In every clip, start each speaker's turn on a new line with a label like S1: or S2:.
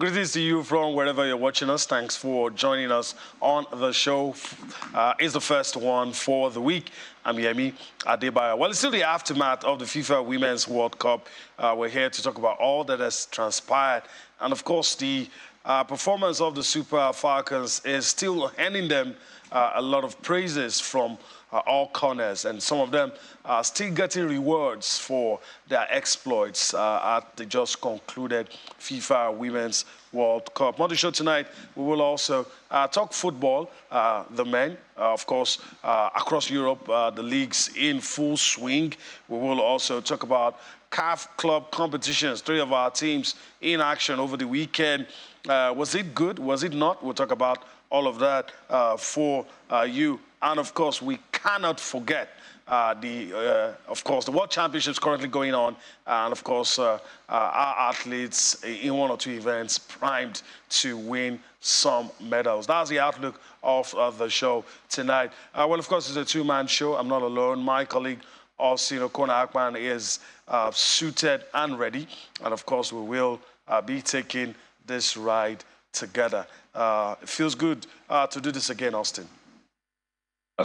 S1: Greetings to you from wherever you're watching us. Thanks for joining us on the show. It's the first one for the week. I'm Yemi Adebayo. Well, it's still the aftermath of the FIFA Women's World Cup. We're here to talk about all that has transpired. And, of course, the performance of the Super Falcons is still handing them a lot of praises from all corners, and some of them are still getting rewards for their exploits at the just concluded FIFA Women's World Cup. On the show tonight, we will also talk football, the men, of course, across Europe, the leagues in full swing. We will also talk about CAF club competitions, 3 of our teams in action over the weekend. Was it good? Was it not? We'll talk about all of that for you. And, of course, we cannot forget the World Championships currently going on. And, of course, our athletes in 1 or 2 events primed to win some medals. That's the outlook of the show tonight. Well, of course, it's a 2-man show. I'm not alone. My colleague, Alozie Akpan, is suited and ready. And, of course, we will be taking this ride together. It feels good to do this again, Austin.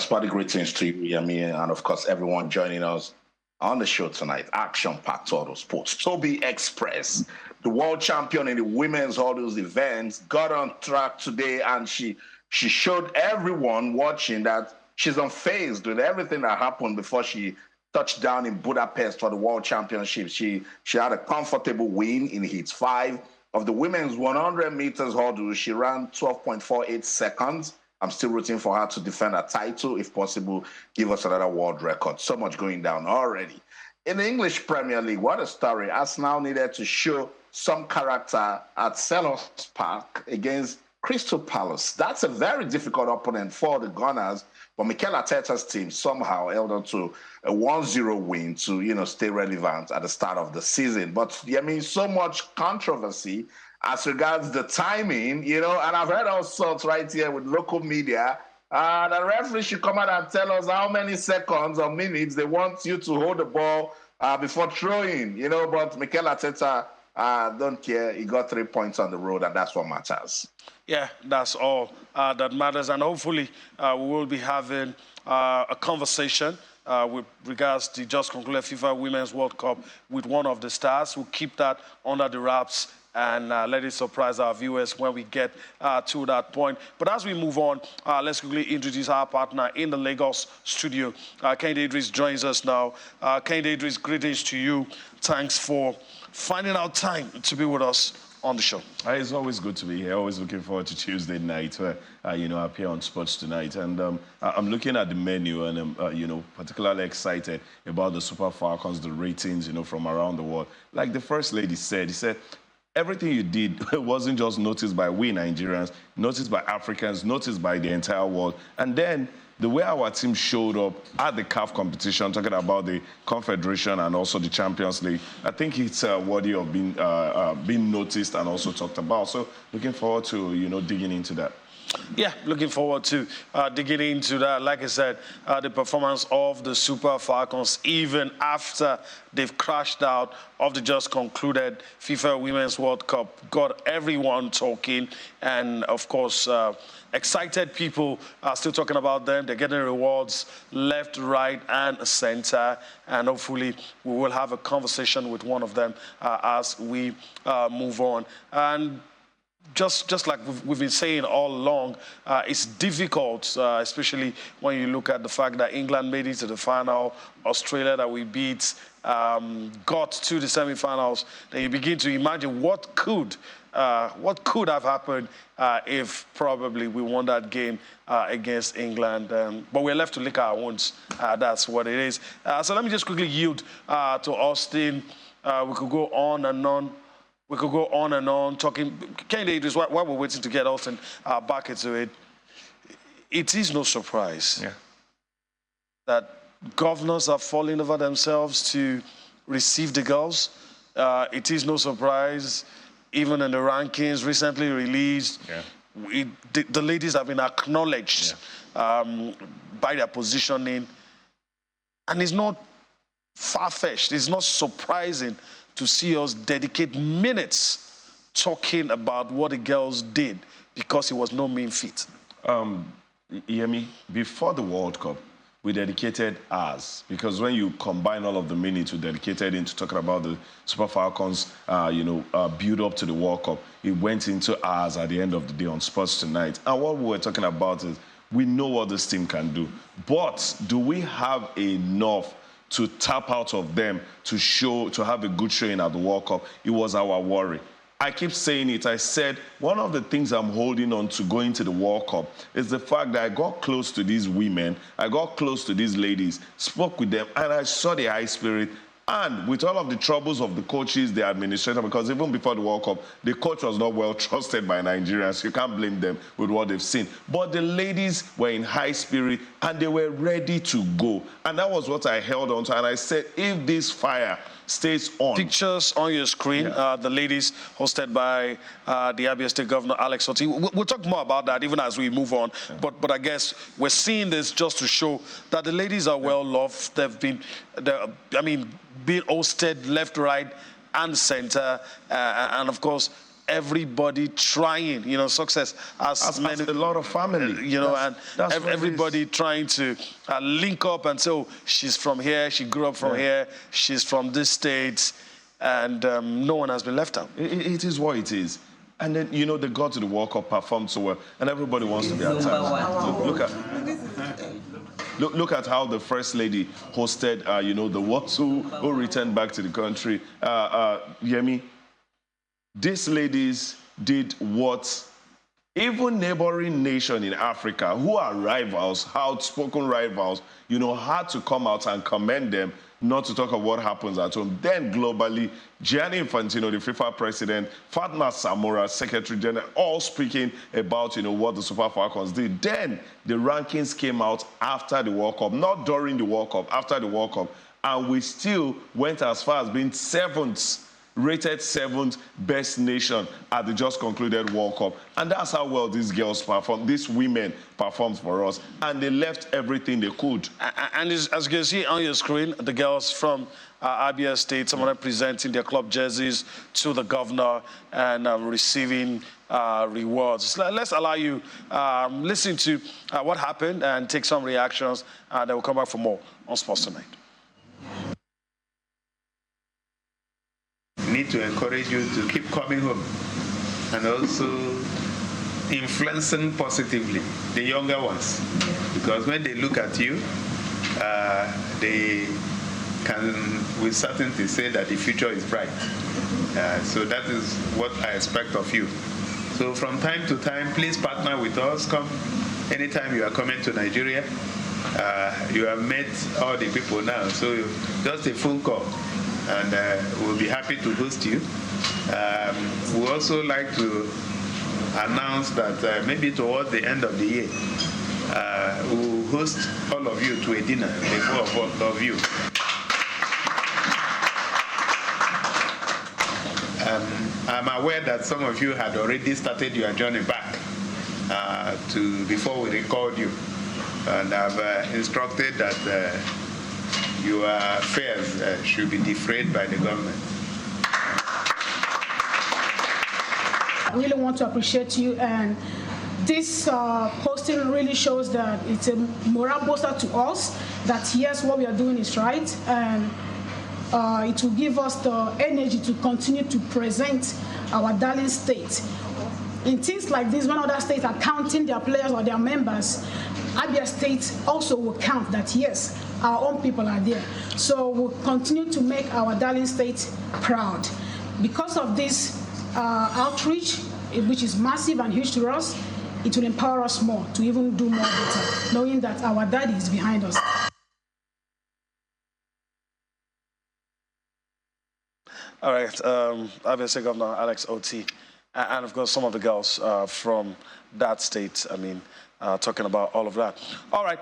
S2: Party greetings to you, Yemi, and of course everyone joining us on the show tonight. Action-packed auto sports. Toby Express, the world champion in the women's hurdles events, got on track today, and she showed everyone watching that she's unfazed with everything that happened before she touched down in Budapest for the World Championship. She had a comfortable win in heat 5 of the women's 100 meters hurdle. She ran 12.48 seconds. I'm still rooting for her to defend her title. If possible, give us another world record. So much going down already. In the English Premier League, what a story. Arsenal needed to show some character at Selhurst Park against Crystal Palace. That's a very difficult opponent for the Gunners. But Mikel Arteta's team somehow held on to a 1-0 win to, stay relevant at the start of the season. But, so much controversy as regards the timing, and I've heard all sorts right here with local media. The referee should come out and tell us how many seconds or minutes they want you to hold the ball before throwing, but Mikel Arteta don't care. He got 3 points on the road, and that's what matters.
S1: Yeah, that's all that matters. And hopefully we will be having a conversation with regards to the just concluded FIFA Women's World Cup with one of the stars. We'll keep that under the wraps and let it surprise our viewers when we get to that point. But as we move on, let's quickly introduce our partner in the Lagos studio. Kehinde Idris joins us now. Kehinde Idris, greetings to you. Thanks for finding out time to be with us on the show.
S3: It's always good to be here. Always looking forward to Tuesday night where, I appear on Sports Tonight. And I'm looking at the menu and I'm, particularly excited about the Super Falcons, the ratings, from around the world. Like the First Lady said, he said, everything you did wasn't just noticed by we Nigerians, noticed by Africans, noticed by the entire world. And then the way our team showed up at the CAF competition, talking about the Confederation and also the Champions League, I think it's worthy of being noticed and also talked about. So looking forward to, digging into that.
S1: Yeah, looking forward to digging into that. Like I said, the performance of the Super Falcons, even after they've crashed out of the just concluded FIFA Women's World Cup, got everyone talking. And, of course, excited people are still talking about them. They're getting rewards left, right, and center. And hopefully we will have a conversation with one of them as we move on. And just like we've been saying all along, it's difficult, especially when you look at the fact that England made it to the final, Australia that we beat got to the semi-finals. Then you begin to imagine what could have happened if probably we won that game against England. But we're left to lick our wounds. That's what it is. So let me just quickly yield to Austin. We could go on and on. We could go on and on talking. Kehinde Idris, while we're waiting to get Austin back into it, it is no surprise that governors are falling over themselves to receive the girls. It is no surprise, even in the rankings recently released, the ladies have been acknowledged by their positioning. And it's not far-fetched, it's not surprising to see us dedicate minutes talking about what the girls did because it was no mean feat.
S3: Yemi, before the World Cup, we dedicated hours, because when you combine all of the minutes we dedicated into talking about the Super Falcons, build up to the World Cup, it went into hours at the end of the day on Sports Tonight. And what we were talking about is we know what this team can do, but do we have enough to tap out of them to have a good showing at the World Cup? It was our worry. I keep saying it. I said one of the things I'm holding on to going to the World Cup is the fact that I got close to these women, I got close to these ladies, spoke with them, and I saw the high spirit. And with all of the troubles of the coaches, the administrator, because even before the World Cup, the coach was not well trusted by Nigerians. You can't blame them with what they've seen. But the ladies were in high spirit and they were ready to go. And that was what I held on to. And I said, if this fire stays on.
S1: Pictures on your screen, the ladies hosted by the Abia State Governor, Alozie. We'll talk more about that even as we move on. Yeah. But I guess we're seeing this just to show that the ladies are well loved. They've been, being hosted left, right, and center. And of course, everybody trying, success as many,
S3: a lot of family,
S1: that's everybody trying to link up and say, oh, she's from here, she grew up from here, she's from this state, and no one has been left out.
S3: It is what it is. And then, they got to the World Cup, performed so well, and everybody wants to be attached. Look at how the First Lady hosted, the ones who returned back to the country. Yemi, these ladies did what even neighboring nation in Africa, who are rivals, outspoken rivals, had to come out and commend them, not to talk of what happens at home. Then globally, Gianni Infantino, the FIFA president, Fatma Samora, Secretary General, all speaking about, what the Super Falcons did. Then the rankings came out after the World Cup, not during the World Cup, after the World Cup. And we still went as far as being rated 7th best nation at the just concluded World Cup. And that's how well these girls performed, these women performed for us. And they left everything they could.
S1: And as you can see on your screen, the girls from Abia State, some of them presenting their club jerseys to the governor and receiving rewards. Let's allow you listen to what happened and take some reactions. Then we'll come back for more on Sports Tonight.
S4: Need to encourage you to keep coming home and also influencing positively the younger ones, because when they look at you, they can with certainty say that the future is bright. So that is what I expect of you. So from time to time, please partner with us. Come anytime you are coming to Nigeria. You have met all the people now, so just a phone call, and we'll be happy to host you. We also like to announce that maybe towards the end of the year, we'll host all of you to a dinner, the four of you. I'm aware that some of you had already started your journey back to before we recalled you, and I've instructed that your fares should be defrayed by the government.
S5: I really want to appreciate you, and this posting really shows that it's a morale booster to us, that yes, what we are doing is right, and it will give us the energy to continue to present our darling state. In things like this, when other states are counting their players or their members, Abia State also will count that yes, our own people are there. So we'll continue to make our darling state proud. Because of this outreach, which is massive and huge to us, it will empower us more to even do more better, knowing that our daddy is behind us.
S1: All right, Abia State Governor Alex Oti, and of course some of the girls from that state, talking about all of that. All right,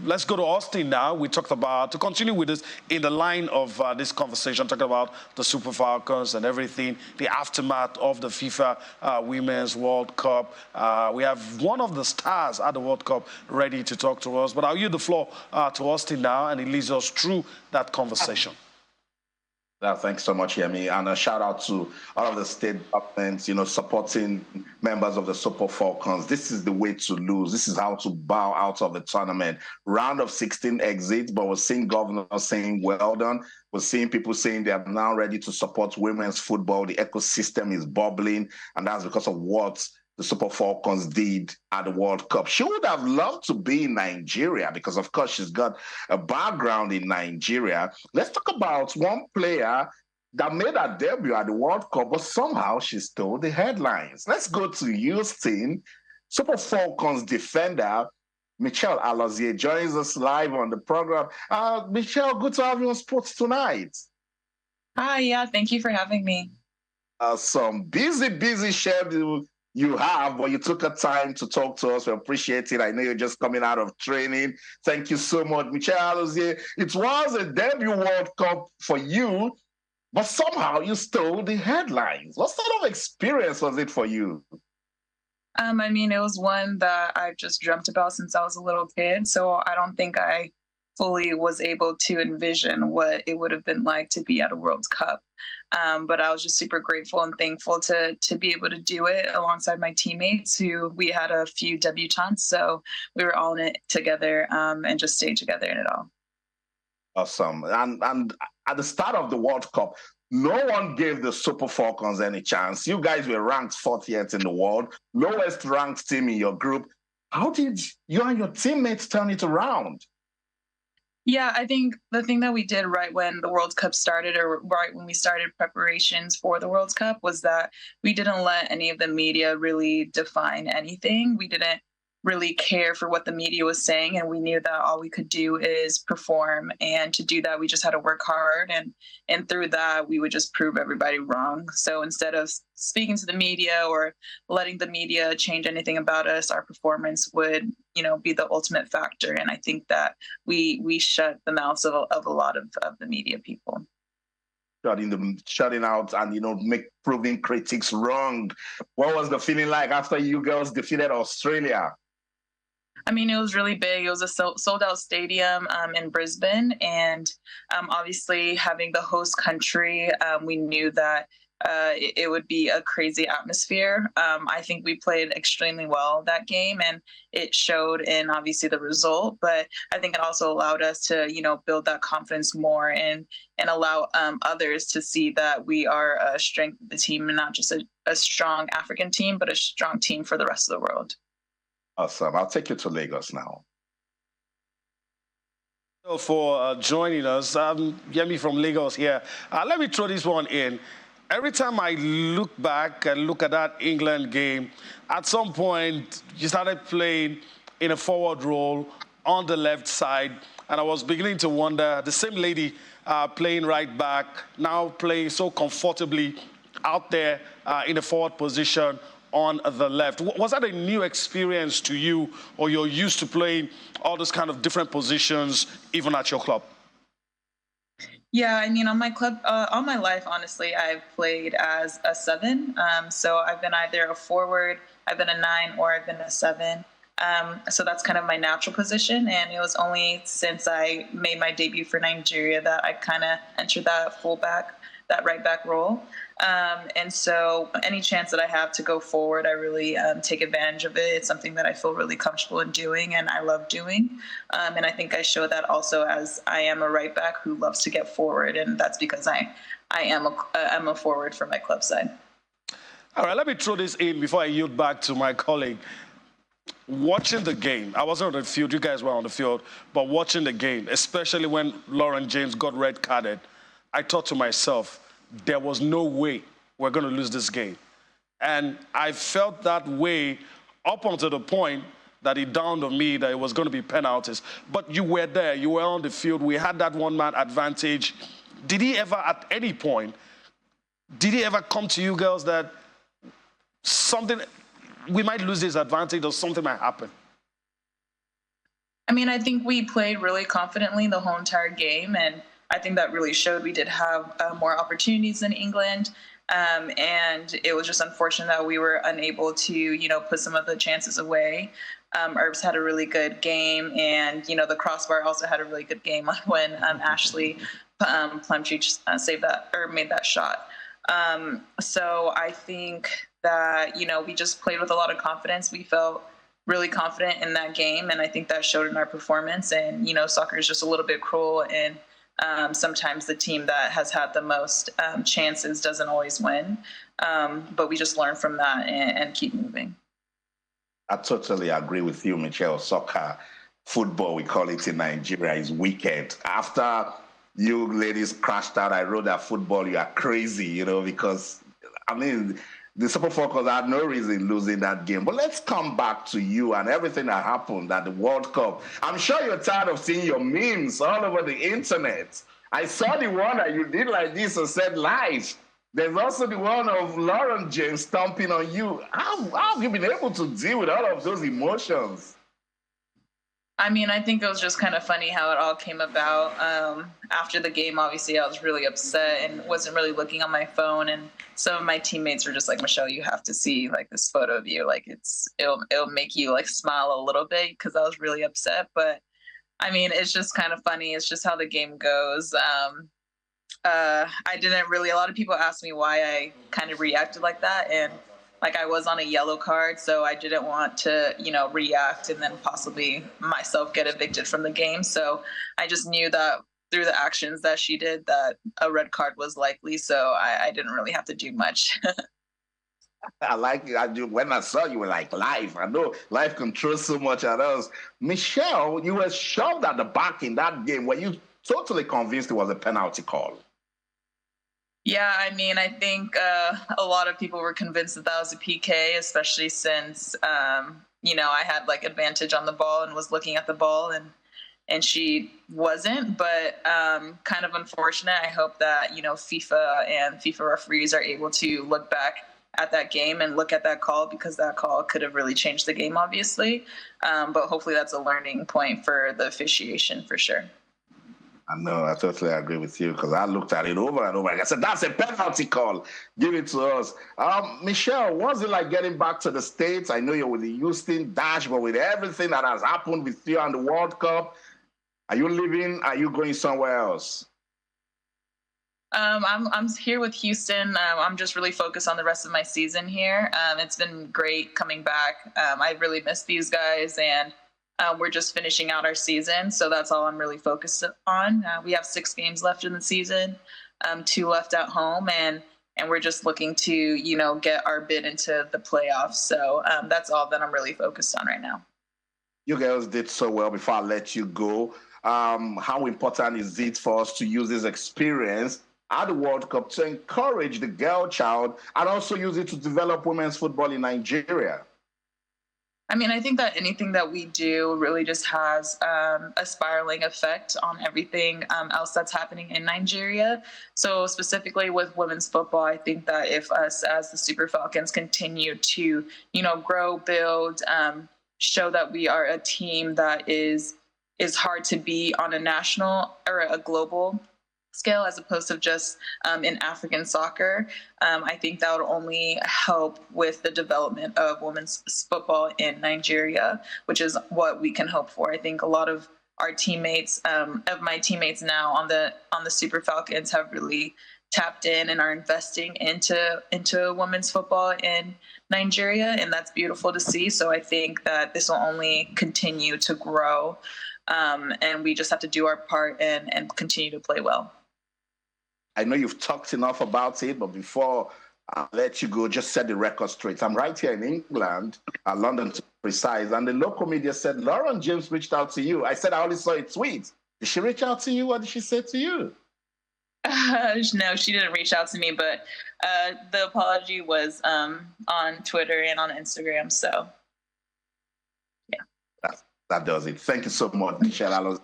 S1: let's go to Austin now. We talked about, to continue with this, in the line of this conversation, talking about the Super Falcons and everything, the aftermath of the FIFA Women's World Cup. We have one of the stars at the World Cup ready to talk to us, but I'll yield the floor to Austin now, and he leads us through that conversation.
S2: Thanks so much, Yemi. And a shout out to all of the state governments, supporting members of the Super Falcons. This is the way to lose. This is how to bow out of the tournament. Round of 16 exit, but we're seeing governors saying, well done. We're seeing people saying they are now ready to support women's football. The ecosystem is bubbling, and that's because of what the Super Falcons did at the World Cup. She would have loved to be in Nigeria because, of course, she's got a background in Nigeria. Let's talk about one player that made her debut at the World Cup, but somehow she stole the headlines. Let's go to Houston. Super Falcons defender Michelle Alozie joins us live on the program. Michelle, good to have you on Sports Tonight.
S6: Hi, yeah, thank you for having me.
S2: Some busy schedule you have, but you took a time to talk to us. We appreciate it. I know you're just coming out of training. Thank you so much, Michelle Alozie. It was a debut World Cup for you, but somehow you stole the headlines. What sort of experience was it for you?
S6: I mean, it was one that I've just dreamt about since I was a little kid, so I don't think I fully was able to envision what it would have been like to be at a World Cup. But I was just super grateful and thankful to be able to do it alongside my teammates, who we had a few debutantes, so we were all in it together and just stayed together in it all.
S2: Awesome. And at the start of the World Cup, no one gave the Super Falcons any chance. You guys were ranked 40th in the world, lowest ranked team in your group. How did you and your teammates turn it around?
S6: Yeah, I think the thing that we did right when the World Cup started, or right when we started preparations for the World Cup, was that we didn't let any of the media really define anything. We didn't really care for what the media was saying, and we knew that all we could do is perform. And to do that, we just had to work hard, and through that, we would just prove everybody wrong. So instead of speaking to the media or letting the media change anything about us, our performance would, be the ultimate factor. And I think that we shut the mouths of a lot of the media people.
S2: Shutting out and, proving critics wrong. What was the feeling like after you girls defeated Australia?
S6: I mean, it was really big. It was a sold-out stadium in Brisbane, and obviously having the host country, we knew that it would be a crazy atmosphere. I think we played extremely well that game, and it showed in obviously the result. But I think it also allowed us to, build that confidence more and allow others to see that we are a strength of the team and not just a strong African team, but a strong team for the rest of the world.
S2: Awesome. I'll take you to Lagos now.
S1: For joining us, Yemi from Lagos here. Let me throw this one in. Every time I look back and look at that England game, at some point you started playing in a forward role on the left side, and I was beginning to wonder, the same lady playing right back, now playing so comfortably out there in the forward position on the left. Was that a new experience to you, or you're used to playing all those kind of different positions even at your club?
S6: Yeah, I mean, on my club, all my life, honestly, I've played as a 7. So I've been either a forward, I've been a 9, or I've been a 7. So that's kind of my natural position. And it was only since I made my debut for Nigeria that I kind of entered that fullback, that right back role. And so any chance that I have to go forward, I really take advantage of it. It's something that I feel really comfortable in doing and I love doing. And I think I show that also as I am a right back who loves to get forward. And that's because I'm a forward for my club side.
S1: All right, let me throw this in before I yield back to my colleague. Watching the game, I wasn't on the field, you guys were on the field, but watching the game, especially when Lauren James got red carded, I thought to myself, there was no way we're going to lose this game. And I felt that way up until the point that it dawned on me that it was going to be penalties. But you were there, you were on the field, we had that one-man advantage. Did he ever, at any point, come to you girls that we might lose this advantage or something might happen?
S6: I mean, I think we played really confidently the whole entire game, and I think that really showed we did have more opportunities than England. And it was just unfortunate that we were unable to, put some of the chances away. Herbs had a really good game, and the crossbar also had a really good game when Ashley Plumtree saved that or made that shot. So I think that we just played with a lot of confidence. We felt really confident in that game, and I think that showed in our performance. And soccer is just a little bit cruel, and sometimes the team that has had the most chances doesn't always win. But we just learn from that and keep moving.
S2: I totally agree with you, Michelle. Soccer, football, we call it in Nigeria, is wicked. After you ladies crashed out, I wrote that football, you are crazy, because, the Super Falcons had no reason losing that game. But let's come back to you and everything that happened at the World Cup. I'm sure you're tired of seeing your memes all over the internet. I saw the one that you did like this and said live. There's also the one of Lauren James stomping on you. How have you been able to deal with all of those emotions?
S6: I think it was just kind of funny how it all came about. After the game, obviously, I was really upset and wasn't really looking on my phone. And some of my teammates were just like, Michelle, you have to see this photo of you. It'll make you smile a little bit, because I was really upset. But it's just kind of funny. It's just how the game goes. I didn't really, a lot of people asked me why I kind of reacted like that. And I was on a yellow card, so I didn't want to, react and then possibly myself get evicted from the game. So I just knew that through the actions that she did that a red card was likely. So I didn't really have to do much.
S2: I like it. When I saw you were like, life. I know life controls so much at us. Michelle, you were shoved at the back in that game. Were you totally convinced it was a penalty call?
S6: Yeah, I think a lot of people were convinced that was a PK, especially since, I had advantage on the ball and was looking at the ball, and she wasn't. But kind of unfortunate. I hope that, FIFA and FIFA referees are able to look back at that game and look at that call, because that call could have really changed the game, obviously. But hopefully that's a learning point for the officiation for sure.
S2: I know, I totally agree with you, because I looked at it over and over. I said, that's a penalty call. Give it to us. Michelle, what's it like getting back to the States? I know you're with the Houston Dash, but with everything that has happened with you and the World Cup, are you leaving? Are you going somewhere else?
S6: I'm here with Houston. I'm just really focused on the rest of my season here. It's been great coming back. I really miss these guys, and we're just finishing out our season, so that's all I'm really focused on. We have 6 games left in the season, 2 left at home, and we're just looking to, get our bid into the playoffs. So that's all that I'm really focused on right now.
S2: You girls did so well. Before I let you go, how important is it for us to use this experience at the World Cup to encourage the girl child and also use it to develop women's football in Nigeria?
S6: I think that anything that we do really just has a spiraling effect on everything else that's happening in Nigeria. So specifically with women's football, I think that if us as the Super Falcons continue to, grow, build, show that we are a team that is hard to beat on a national or a global scale, as opposed to just in African soccer, I think that would only help with the development of women's football in Nigeria, which is what we can hope for. I think a lot of our teammates, of my teammates now on the Super Falcons, have really tapped in and are investing into women's football in Nigeria, and that's beautiful to see. So I think that this will only continue to grow, and we just have to do our part and continue to play well.
S2: I know you've talked enough about it, but before I let you go, just set the record straight. I'm right here in England, London to be precise, and the local media said Lauren James reached out to you. I said I only saw a tweet. Did she reach out to you? What did she say to you?
S6: No, she didn't reach out to me, but the apology was on Twitter and on Instagram. So, yeah.
S2: That does it. Thank you so much, Michelle Alozie,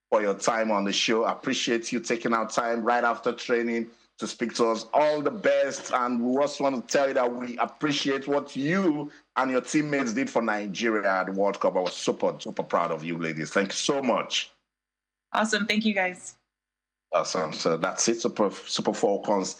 S2: for your time on the show. I appreciate you taking out time right after training to speak to us. All the best. And we also want to tell you that we appreciate what you and your teammates did for Nigeria at the World Cup. I was super, super proud of you, ladies. Thank you so much.
S6: Awesome. Thank you, guys.
S2: Awesome. So that's it. Super Falcons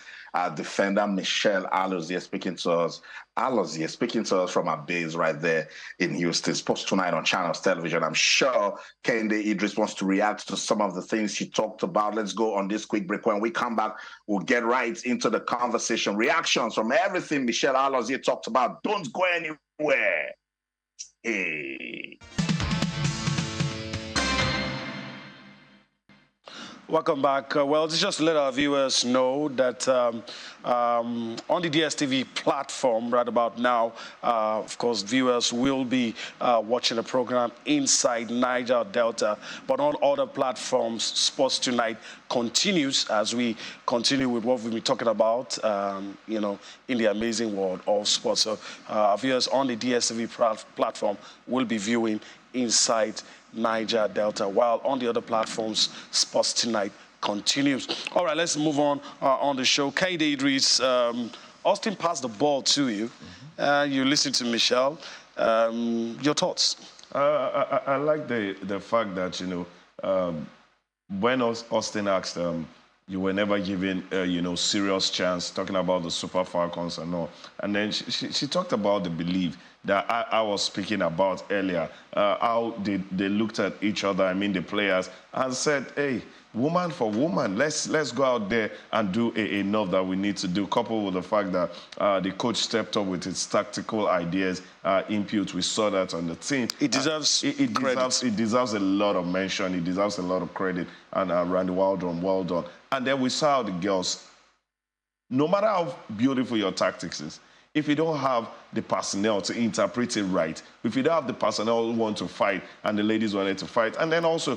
S2: defender Michelle Alozie speaking to us. Alozie speaking to us from our base right there in Houston. Sports Tonight on Channels Television. I'm sure Kende Idris wants to react to some of the things she talked about. Let's go on this quick break. When we come back, we'll get right into the conversation. Reactions from everything Michelle Alozie talked about. Don't go anywhere. Hey.
S1: Welcome back. Well, just to let our viewers know that on the DSTV platform right about now, of course, viewers will be watching the program Inside Niger Delta. But on other platforms, Sports Tonight continues as we continue with what we've been talking about, in the amazing world of sports. So our viewers on the DSTV platform will be viewing Inside Niger Delta, while on the other platforms, Sports Tonight continues. All right, let's move on the show. Kende Idris, Austin passed the ball to you. You listened to Michelle. Your thoughts?
S3: I like the fact that, when Austin asked, you were never given, serious chance, talking about the Super Falcons and all. And then she talked about the belief that I was speaking about earlier, how they looked at each other, the players, and said, hey, woman for woman, let's go out there and do enough that we need to do, coupled with the fact that the coach stepped up with his tactical ideas, input. We saw that on the team.
S1: It deserves credit.
S3: It deserves a lot of mention. It deserves a lot of credit. And Randy, well done. And then we saw how the girls, no matter how beautiful your tactics is, if you don't have the personnel to interpret it right, if you don't have the personnel who want to fight, and the ladies wanted to fight, and then also,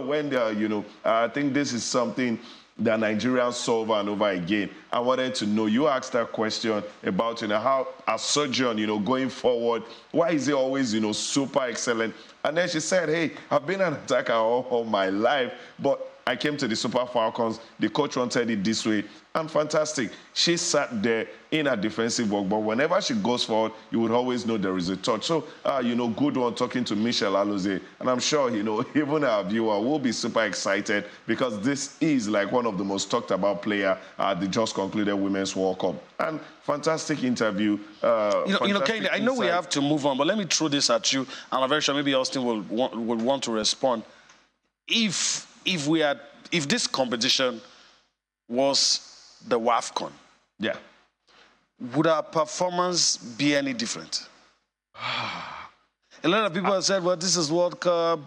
S3: when they're, I think this is something that Nigerians saw over and over again. I wanted to know, you asked that question about, how a surgeon, going forward, why is he always, super excellent? And then she said, hey, I've been an attacker all my life, but I came to the Super Falcons. The coach wanted it this way. And fantastic. She sat there in a defensive work, but whenever she goes forward, you would always know there is a touch. So, good one talking to Michelle Alozie. And I'm sure, even our viewer will be super excited because this is like one of the most talked about player at the just concluded Women's World Cup. And fantastic interview.
S1: Kende, I know we have to move on, but let me throw this at you. And I'm very sure maybe Austin will want to respond. If this competition was the WAFCON, would our performance be any different? A lot of people have said, well, this is World Cup.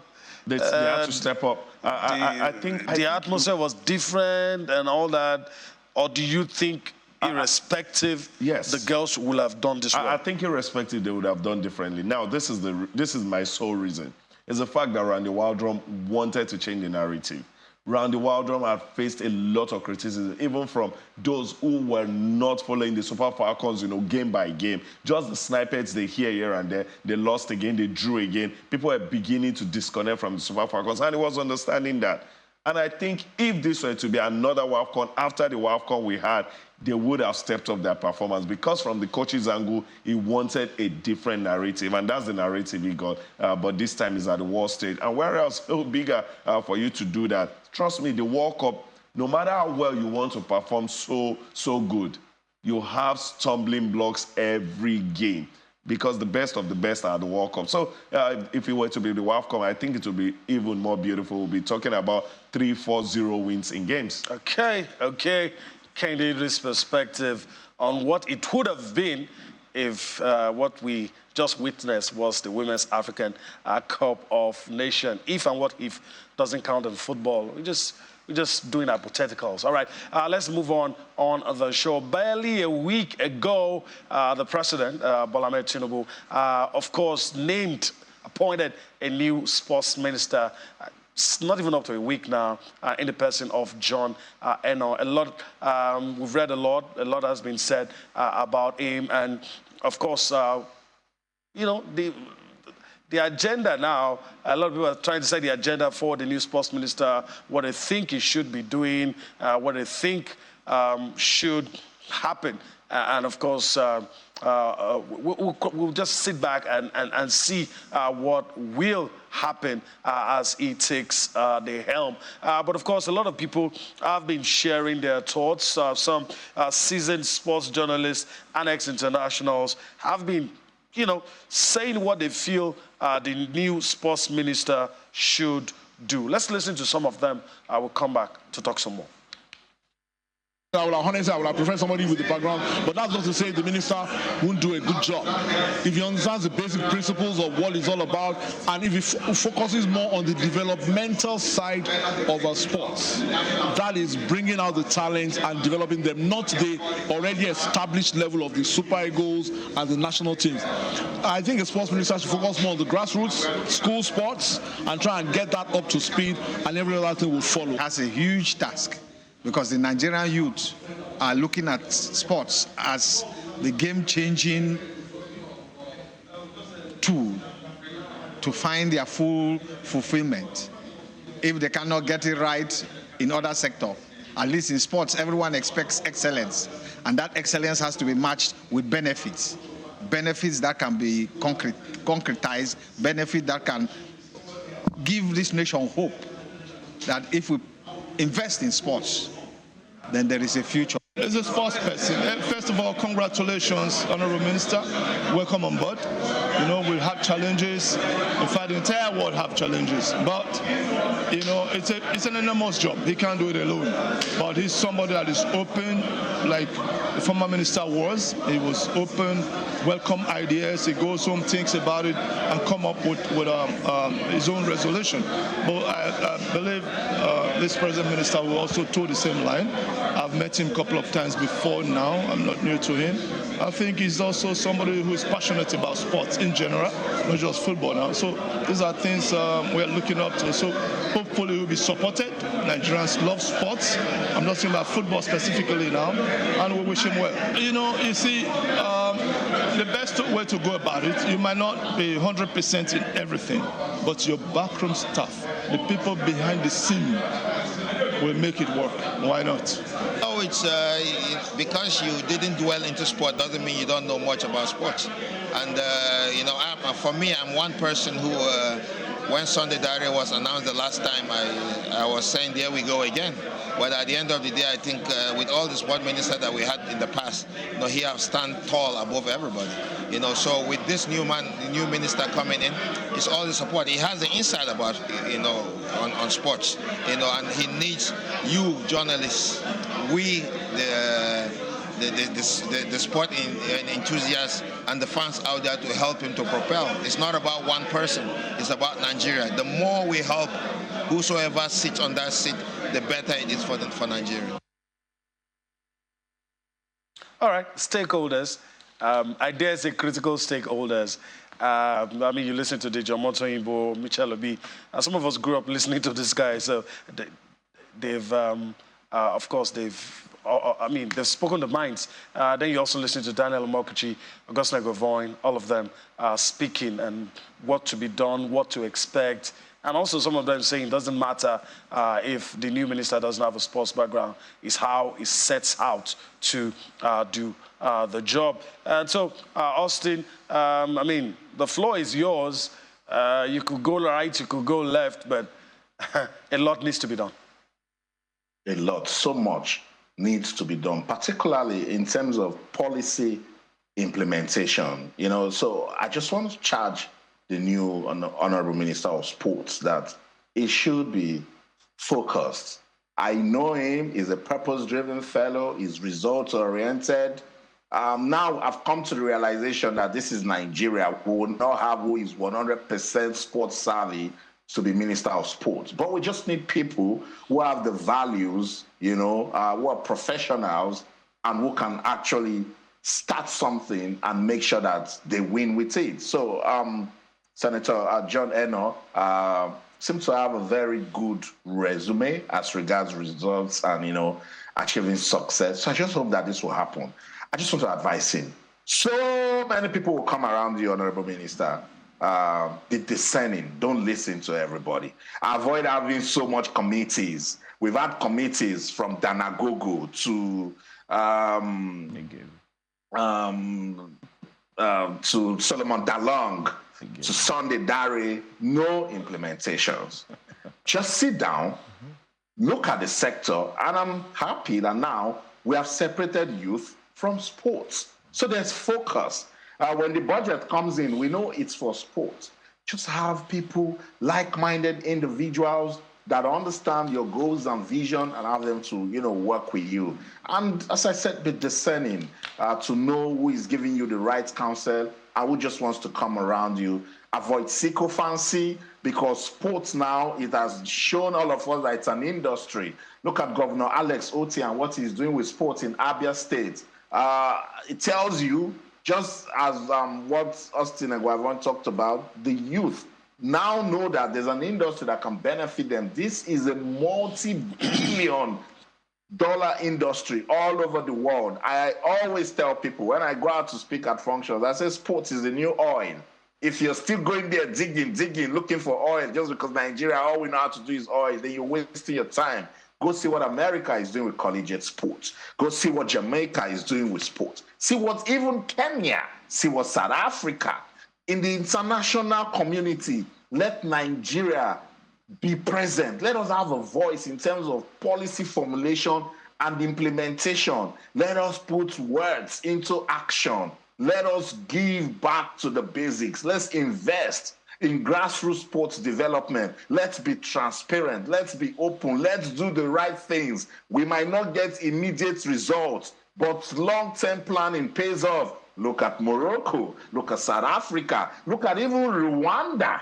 S3: They have to step up. I think
S1: the atmosphere was different and all that. Or do you think, irrespective, the girls will have done this well?
S3: I think irrespective, they would have done differently. Now, this is my sole reason. It's the fact that Randy Waldrum wanted to change the narrative. Randy Waldrum had faced a lot of criticism, even from those who were not following the Super Falcons, game by game. Just the snippets they hear here and there. They lost again, they drew again. People were beginning to disconnect from the Super Falcons, and he was understanding that. And I think if this were to be another WAFCON, after the WAFCON we had, they would have stepped up their performance because from the coach's angle, he wanted a different narrative, and that's the narrative he got. But this time he's at the world stage. And where else so bigger for you to do that? Trust me, the World Cup, no matter how well you want to perform so good, you have stumbling blocks every game, because the best of the best are at the World Cup. So if it were to be the World Cup, I think it would be even more beautiful. We'll be talking about 3-4-0 wins in games.
S1: Okay. Kende Idris' perspective on what it would have been if what we just witnessed was the Women's African Cup of Nations. If and what if doesn't count in football. We're just doing hypotheticals. All right, let's move on the show. Barely a week ago, the president, Bola Ahmed Tinubu, of course, appointed a new sports minister. It's not even up to a week now, in the person of John Eno. We've read a lot has been said about him. And of course, the agenda now, a lot of people are trying to say the agenda for the new sports minister, what they think he should be doing, what they think should happen and of course, we'll just sit back and see what will happen as he takes the helm. But of course, a lot of people have been sharing their thoughts. Some seasoned sports journalists and ex-internationals have been, saying what they feel the new sports minister should do. Let's listen to some of them. I will come back to talk some more.
S7: I would have preferred somebody with the background, but that's not to say the minister won't do a good job. If he understands the basic principles of what it's all about, and if he focuses more on the developmental side of our sports, that is bringing out the talents and developing them, not the already established level of the Super Eagles and the national teams. I think a sports minister should focus more on the grassroots, school sports, and try and get that up to speed, and every other thing will follow.
S8: That's a huge task, because the Nigerian youth are looking at sports as the game-changing tool to find their full fulfillment. If they cannot get it right in other sectors, at least in sports, everyone expects excellence, and that excellence has to be matched with benefits. Benefits that can be concretized, benefits that can give this nation hope that if we invest in sports, then there is a future.
S9: As a sports person, first of all, congratulations, Honorable Minister. Welcome on board. We have challenges. In fact, the entire world have challenges. But, it's an enormous job. He can't do it alone. But he's somebody that is open, like the former minister was. He was open, welcome ideas. He goes home, thinks about it, and come up with his own resolution. But I believe this present minister will also toe the same line. I've met him a couple of times before now. I'm not new to him. I think he's also somebody who is passionate about sports in general, not just football now. So these are things we're looking up to. So hopefully we'll be supported. Nigerians love sports. I'm not saying about football specifically now, and we wish him well. You see, the best way to go about it, you might not be 100% in everything, but your backroom staff, the people behind the scene, will make it work. Why not?
S10: Oh, it's because you didn't dwell into sport doesn't mean you don't know much about sports. And for me, I'm one person who, when Sunday Diary was announced the last time, I was saying, there we go again. But at the end of the day, I think with all the sport ministers that we had in the past, he has stand tall above everybody. So with this new minister coming in, it's all the support. He has the insight about, on sports, and he needs you journalists, we, the sport enthusiasts and the fans out there to help him to propel. It's not about one person. It's about Nigeria. The more we help whosoever sits on that seat, the better it is for Nigeria.
S1: All right, stakeholders. I dare say critical stakeholders. You listen to Jomoto Imbo, Michelle Obi. Some of us grew up listening to this guy, so they've spoken their minds. Then you also listen to Daniel Mokuchi, Augustine Govoin, all of them speaking and what to be done, what to expect. And also some of them saying it doesn't matter if the new minister doesn't have a sports background. It's how he sets out to do the job. And so, Austin, the floor is yours. You could go right, you could go left, but a lot needs to be done.
S2: A lot, so much needs to be done, particularly in terms of policy implementation. So I just want to charge the new Honorable Minister of Sports that it should be focused. I know him, he's a purpose-driven fellow, he's results-oriented. Now I've come to the realization that this is Nigeria. We will not have who is 100% sports savvy to be Minister of Sports. But we just need people who have the values, who are professionals and who can actually start something and make sure that they win with it. So Senator John Eno seems to have a very good resume as regards results and, achieving success. So I just hope that this will happen. I just want to advise him. So many people will come around the Honorable Minister. Be discerning. Don't listen to everybody. Avoid having so much committees. We've had committees from Danagogo to to Solomon Dalong, to Sunday Dare, no implementations. Just sit down, look at the sector, and I'm happy that now we have separated youth from sports. So there's focus. When the budget comes in, we know it's for sports. Just have people, like-minded individuals that understand your goals and vision and have them to, work with you. And as I said, be discerning to know who is giving you the right counsel and who just wants to come around you. Avoid sycophancy, because sports now, it has shown all of us that it's an industry. Look at Governor Alex Otti and what he's doing with sports in Abia State. It tells you, just as what Austin and Guavon talked about, the youth now know that there's an industry that can benefit them. This is a multi-billion-dollar industry all over the world. I always tell people when I go out to speak at functions, I say sports is the new oil. If you're still going there digging, looking for oil just because Nigeria, all we know how to do is oil, then you're wasting your time. Go see what America is doing with collegiate sports. Go see what Jamaica is doing with sports. See what even Kenya, see what South Africa. In the international community, let Nigeria be present. Let us have a voice in terms of policy formulation and implementation. Let us put words into action. Let us give back to the basics. Let's invest in grassroots sports development. Let's be transparent. Let's be open. Let's do the right things. We might not get immediate results, but long-term planning pays off. Look at Morocco. Look at South Africa. Look at even Rwanda.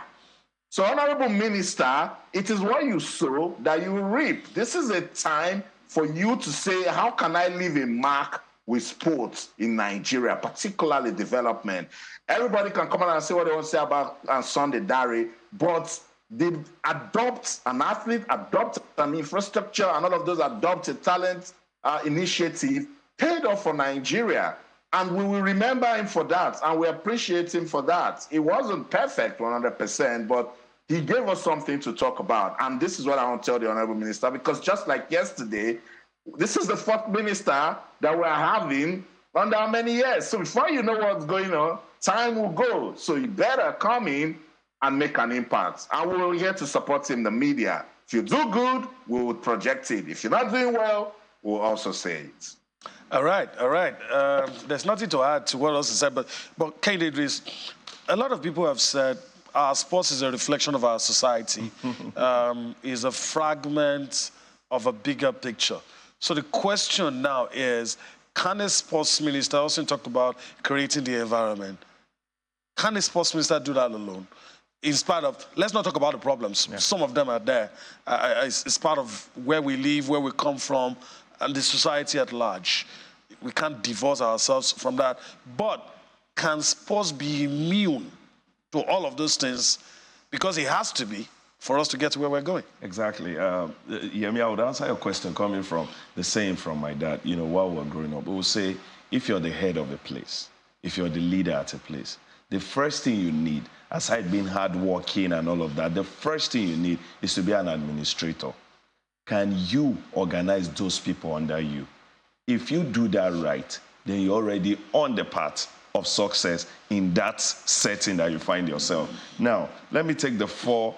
S2: So, Honorable Minister, it is what you sow that you reap. This is a time for you to say, how can I leave a mark with sports in Nigeria, particularly development? Everybody can come out and say what they want to say about Sunday Dare, but they adopt an athlete, adopt an infrastructure, and all of those adopt a talent initiative paid off for Nigeria. And we will remember him for that, and we appreciate him for that. It wasn't perfect 100%, but he gave us something to talk about. And this is what I want to tell the Honorable Minister, because just like yesterday, this is the fourth minister that we're having under how many years? So before you know what's going on, time will go. So you better come in and make an impact. And we're here to support him, the media. If you do good, we will project it. If you're not doing well, we'll also say it.
S1: All right. There's nothing to add to what else is said, but Kate Idris, a lot of people have said our sports is a reflection of our society, is a fragment of a bigger picture. So the question now is, can a sports minister, also talked about creating the environment, can a sports minister do that alone? In spite of, let's not talk about the problems. Yeah. Some of them are there. It's part of where we live, where we come from, and the society at large. We can't divorce ourselves from that. But can sports be immune to all of those things? Because it has to be for us to get to where we're going.
S3: Exactly. Yemi, I would answer your question coming from the saying from my dad, while we were growing up. We would say, if you're the head of a place, if you're the leader at a place, the first thing you need, aside being hardworking and all of that, the first thing you need is to be an administrator. Can you organize those people under you? If you do that right, then you're already on the path of success in that setting that you find yourself. Now, let me take the four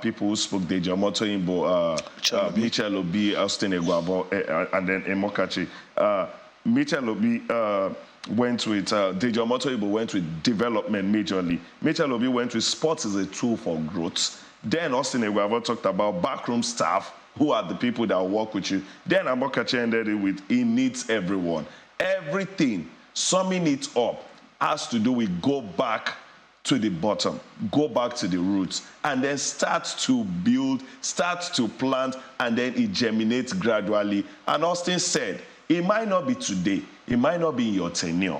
S3: people who spoke: Deja Motoyimbo, Michel Obi, Austin Eguabo, and then Emokachi. Michel Obi went with, Deja Motoyimbo went with development majorly. Michel Obi went with sports as a tool for growth. Then Austin Eguabo talked about backroom staff, who are the people that work with you. Then Emokachi ended it with, it needs everyone. Everything, summing it up, has to do with go back to the bottom, go back to the roots, and then start to build, start to plant, and then it germinates gradually. And Austin said, it might not be today, it might not be in your tenure,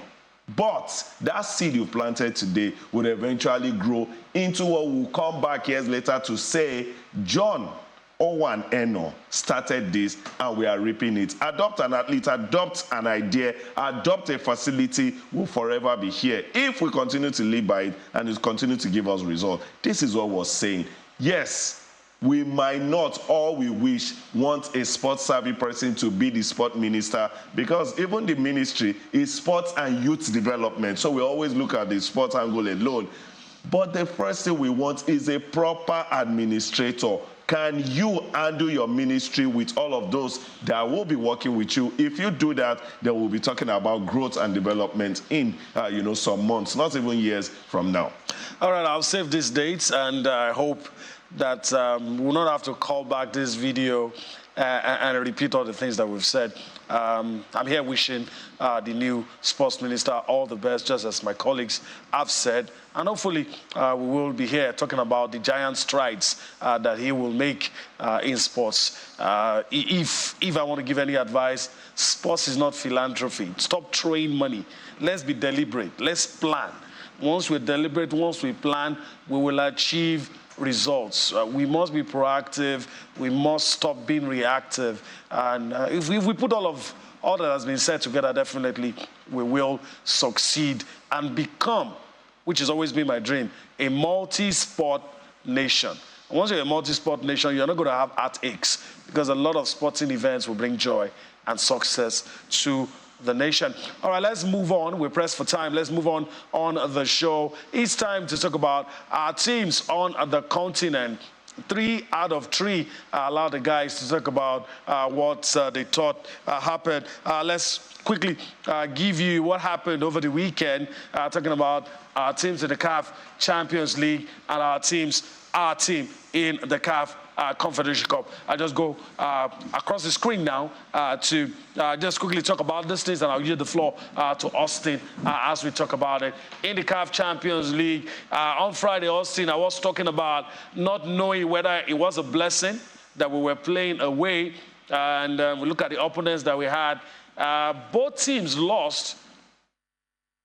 S3: but that seed you planted today will eventually grow into what will come back years later to say, John Owan Eno started this and we are reaping it. Adopt an athlete, adopt an idea, adopt a facility, will forever be here if we continue to live by it and it continue to give us results. This is what we're saying. Yes, we might not, all we wish, want a sports-savvy person to be the sport minister, because even the ministry is sports and youth development. So we always look at the sports angle alone. But the first thing we want is a proper administrator. Can you handle your ministry with all of those that will be working with you? If you do that, then we'll be talking about growth and development in, some months, not even years from now.
S1: All right, I'll save these dates, and I hope that we'll not have to call back this video and repeat all the things that we've said. I'm here wishing the new sports minister all the best, just as my colleagues have said. And hopefully we will be here talking about the giant strides that he will make in sports. If I want to give any advice, sports is not philanthropy. Stop throwing money. Let's be deliberate. Let's plan. Once we're deliberate, once we plan, we will achieve results. We must be proactive. We must stop being reactive. And if we put all that has been said together, definitely we will succeed and become, which has always been my dream, a multi-sport nation. And once you're a multi-sport nation, you're not going to have heartaches, because a lot of sporting events will bring joy and success to the nation. All right, let's move on. We're pressed for time. Let's move on the show. It's time to talk about our teams on the continent. 3 out of 3 allow the guys to talk about what they thought happened. Let's quickly give you what happened over the weekend, talking about our teams in the CAF Champions League and our team in the CAF Confederation Cup. I just go across the screen now to just quickly talk about these things, and I'll give the floor to Austin as we talk about it. In the CAF Champions League, on Friday, Austin, I was talking about not knowing whether it was a blessing that we were playing away, and we look at the opponents that we had. Both teams lost,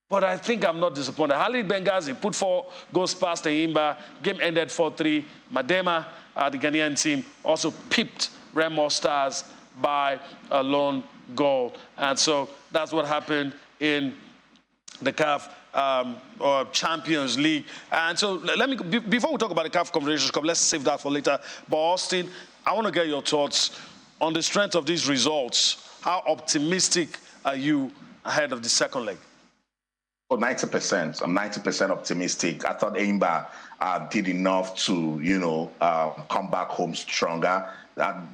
S1: but I think I'm not disappointed. Khalid Benghazi put 4 goals past Enyimba. Game ended 4-3. Madema, the Ghanaian team, also pipped Remo Stars by a lone goal. And so that's what happened in the CAF Champions League. And so let me, before we talk about the CAF Confederation Cup, let's save that for later. But Austin, I want to get your thoughts on the strength of these results. How optimistic are you ahead of the second leg?
S2: Oh, 90%. I'm 90% optimistic. I thought Enyimba did enough to, come back home stronger.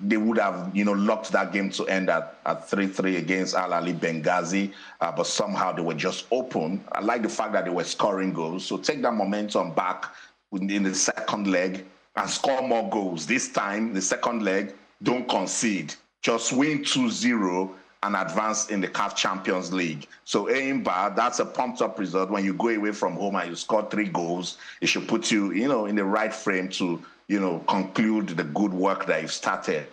S2: They would have, locked that game to end at 3-3 against Khalid Benghazi, but somehow they were just open. I like the fact that they were scoring goals. So take that momentum back in the second leg and score more goals. This time, the second leg, don't concede. Just win 2-0 and advance in the CAF Champions League. So Enyimba, that's a pumped-up result. When you go away from home and you score 3 goals, it should put you, in the right frame to, conclude the good work that you've started.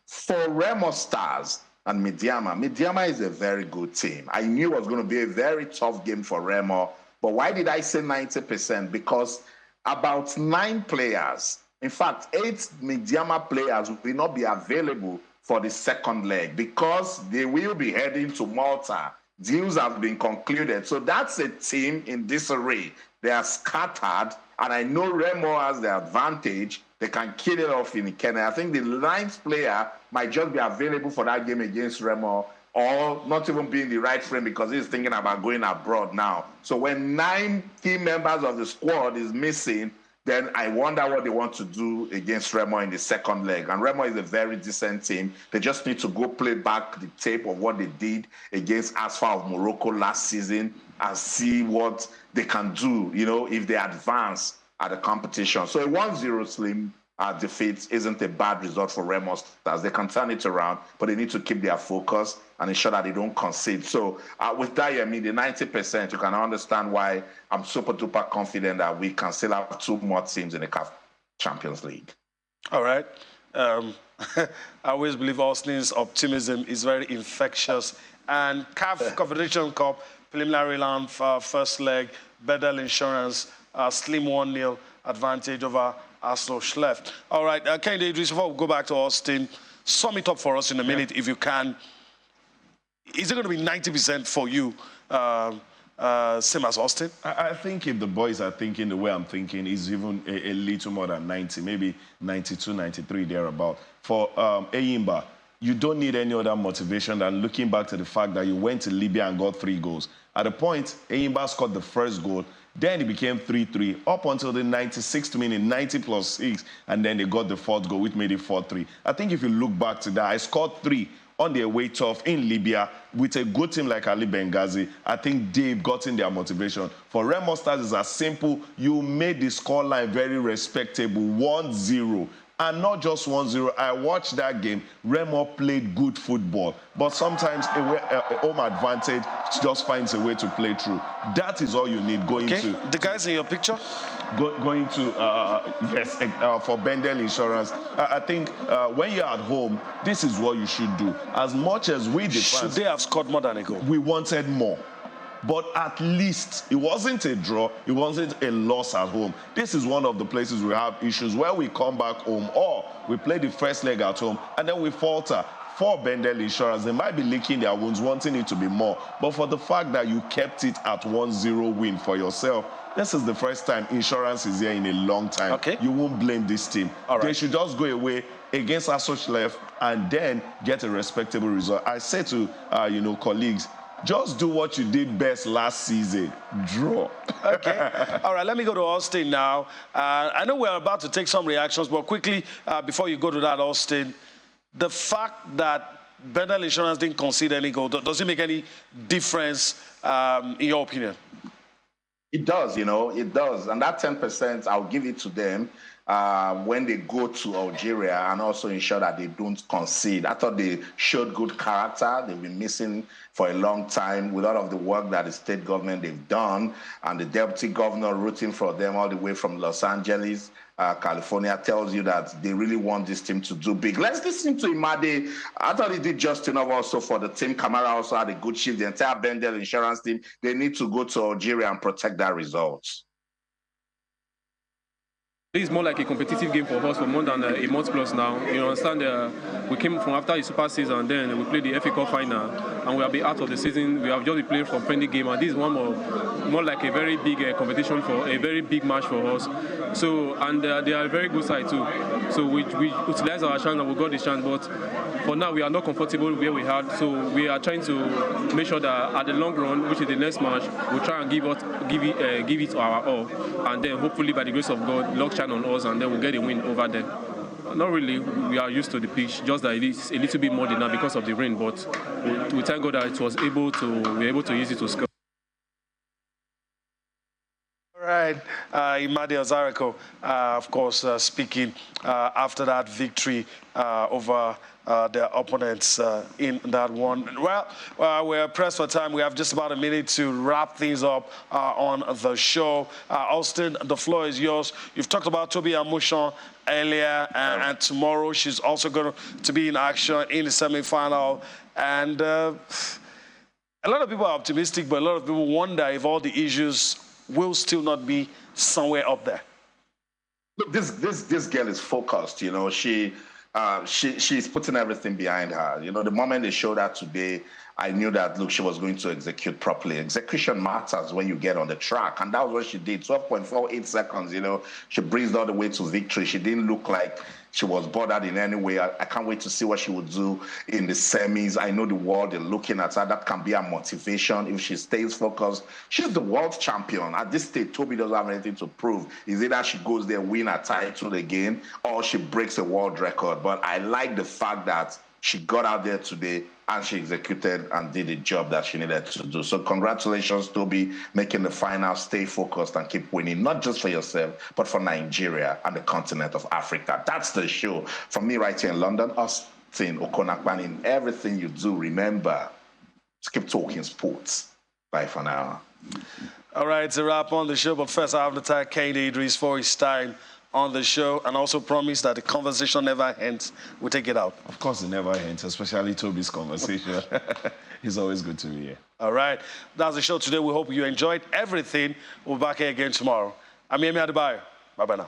S2: For Remo Stars and Medeama is a very good team. I knew it was going to be a very tough game for Remo, but why did I say 90%? Because about 9 players, in fact, 8 Medeama players will not be available for the second leg because they will be heading to Malta. Deals have been concluded. So that's a team in disarray. They are scattered, and I know Remo has the advantage. They can kill it off in Kenya. I think the 9th player might just be available for that game against Remo, or not even be in the right frame because he's thinking about going abroad now. So when 9 key members of the squad is missing, then I wonder what they want to do against Remo in the second leg. And Remo is a very decent team. They just need to go play back the tape of what they did against Asfa of Morocco last season and see what they can do, if they advance at the competition. So a 1-0 slim defeat isn't a bad result for Remo Stars. They can turn it around, but they need to keep their focus and ensure that they don't concede. So with that, the 90%, you can understand why I'm super duper confident that we can still have 2 more teams in the CAF Champions League.
S1: All right. I always believe Austin's optimism is very infectious. And CAF Confederation Cup, preliminary round for first leg, Bendel Insurance, slim 1-0 advantage over Arsenal Schleff. All right, Kehinde Idris, before we go back to Austin, sum it up for us in a minute if you can. Is it going to be 90% for you same as Austin?
S3: I think if the boys are thinking the way I'm thinking, is even a little more than 90, maybe 92, 93, thereabout. For Eyimba, you don't need any other motivation than looking back to the fact that you went to Libya and got 3 goals. At a point, Eyimba scored the first goal. Then it became 3-3 up until the 96th minute, 90 plus 6, and then they got the 4th goal, which made it 4-3. I think if you look back to that, I scored 3 on their way tough in Libya with a good team like Ali Benghazi. I think they've gotten their motivation. For Remo Stars, it's as simple. You made the scoreline very respectable, 1-0. And not just 1-0. I watched that game. Remo played good football. But sometimes a home advantage just finds a way to play through. That is all you need going to.
S1: The guys in your picture?
S3: Going to, yes, for Bendel Insurance. I think when you're at home, this is what you should do. As much as we the fans,
S1: should they have scored more than a goal?
S3: We wanted more. But at least it wasn't a draw, it wasn't a loss at home. This is one of the places we have issues where we come back home or we play the first leg at home and then we falter. For Bendel Insurance, they might be licking their wounds, wanting it to be more. But for the fact that you kept it at 1-0 win for yourself, this is the first time insurance is here in a long time.
S1: Okay.
S3: You won't blame this team.
S1: All right.
S3: They should just go away against Asoch and then get a respectable result. I say to colleagues, just do what you did best last season. Draw.
S1: Okay. All right, let me go to Austin now. I know we're about to take some reactions, but quickly, before you go to that, Austin, the fact that Bendel Insurance didn't concede any goal, does it make any difference in your opinion?
S2: It does, it does. And that 10%, I'll give it to them when they go to Algeria and also ensure that they don't concede. I thought they showed good character. They've been missing for a long time with all of the work that the state government they've done and the deputy governor rooting for them all the way from Los Angeles, California, tells you that they really want this team to do big. Let's listen to Imade. I thought he did just enough also for the team. Kamara also had a good shift. The entire Bendel Insurance team, they need to go to Algeria and protect that result.
S11: This is more like a competitive game for us for more than a month plus now. You understand, we came from after the Super Season, then we played the FA Cup final, and we have been out of the season. We have just been playing from friendly game, and this is one more like a very big competition for a very big match for us. So, and they are a very good side too. So we utilize our chance and we got the chance, but for now we are not comfortable where we had. So we are trying to make sure that at the long run, which is the next match, we'll try and give it our all, and then hopefully by the grace of God, luck shine on us, and then we'll get a win over them. Not really. We are used to the pitch, just that it's a little bit more than that because of the rain. But we thank God that we were able to use it to score.
S1: All right, Imade Ozareko, of course, speaking after that victory over their opponents in that one. Well, we're pressed for time. We have just about a minute to wrap things up on the show. Austin, the floor is yours. You've talked about Toby Amushon earlier, and tomorrow she's also going to be in action in the semi-final. And a lot of people are optimistic, but a lot of people wonder if all the issues will still not be somewhere up there.
S2: Look, this girl is focused. She's putting everything behind her. The moment they showed her today, I knew that, look, she was going to execute properly. Execution matters when you get on the track, and that was what she did. 12.48 seconds, she breezed all the way to victory. She didn't look like she was bothered in any way. I can't wait to see what she would do in the semis. I know the world is looking at her. That can be a motivation if she stays focused. She's the world champion. At this stage, Toby doesn't have anything to prove. It's either she goes there, win a title again, or she breaks a world record. But I like the fact that she got out there today and she executed and did the job that she needed to do. So congratulations, Toby, making the final. Stay focused and keep winning, not just for yourself, but for Nigeria and the continent of Africa. That's the show. From me right here in London, Austin Okonakpan, in everything you do, remember, just keep talking sports. Bye for now.
S1: All right, it's a wrap on the show, but first I have to thank Kehinde Idris for his time on the show, and also promise that the conversation never ends. We'll take it out.
S3: Of course, it never ends, especially Toby's conversation. It's always good to be here.
S1: All right, that's the show today. We hope you enjoyed everything. We'll be back here again tomorrow. I'm Yemi Adebayo. Bye-bye now.